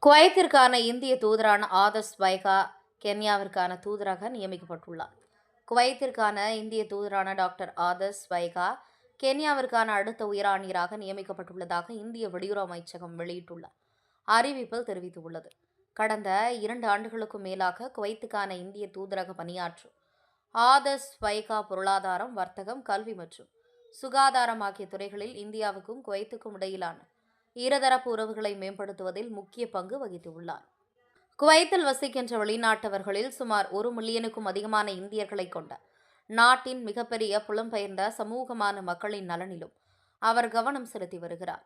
குவைத்திற்கான இந்திய தூதரான ஆதர்ஷ் வைகா கென்யாவிற்கான தூதராக நியமிக்கப்பட்டுள்ளார். குவைத்திற்கான இந்திய தூதரான டாக்டர் ஆதர்ஷ் வைகா கென்யாவிற்கான அடுத்த உயராணியராக நியமிக்கப்பட்டுள்ளதாக இந்திய வெளியுறவு அமைச்சகம் வெளியிட்டுள்ள அறிவிப்பில் தெரிவித்துள்ளது. கடந்த 2 ஆண்டுகளுக்கும் மேலாக குவைத்துக்கான இந்திய தூதரக பணியாற்றும் ஆதர்ஷ் வைகா பொருளாதாரம், வர்த்தகம், கல்வி மற்றும் சுகாதாரம் ஆகிய துறைகளில் இந்தியாவுக்கும் குவைத்துக்கும் இடையிலான இருதரப்பு உறவுகளை மேம்படுத்துவதில் முக்கிய பங்கு வகித்துள்ளார். குவைத்தில் வசிக்கின்ற வெளிநாட்டவர்களில் சுமார் 1 மில்லியனுக்கும் அதிகமான இந்தியர்களை கொண்ட நாட்டின் மிகப்பெரிய புலம்பெயர்ந்த சமூகமான மக்களின் நலனிலும் அவர் கவனம் செலுத்தி வருகிறார்.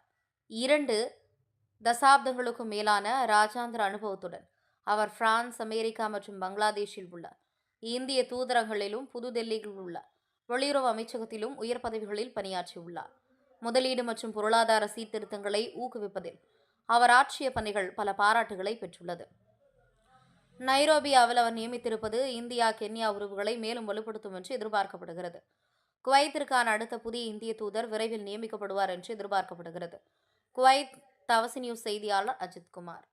2 தசாப்தங்களுக்கும் மேலான ராஜாந்திர அனுபவத்துடன் அவர் பிரான்ஸ், அமெரிக்கா மற்றும் பங்களாதேஷில் உள்ள இந்திய தூதரகங்களிலும் புதுடெல்லியில் உள்ள வெளியுறவு அமைச்சகத்திலும் உயர் பதவிகளில் பணியாற்றியுள்ளார். முதலீடு மற்றும் பொருளாதார சீர்திருத்தங்களை ஊக்குவிப்பதில் அவர் ஆற்றிய பணிகள் பல பாராட்டுகளை பெற்றுள்ளது. நைரோபியாவில் அவர் நியமித்திருப்பது இந்தியா கென்யா உறவுகளை மேலும் வலுப்படுத்தும் என்று எதிர்பார்க்கப்படுகிறது. குவைத்திற்கான அடுத்த புதிய இந்திய தூதர் விரைவில் நியமிக்கப்படுவார் என்று எதிர்பார்க்கப்படுகிறது. குவைத் தவசி நியூஸ் செய்தியாளர் அஜித் குமார்.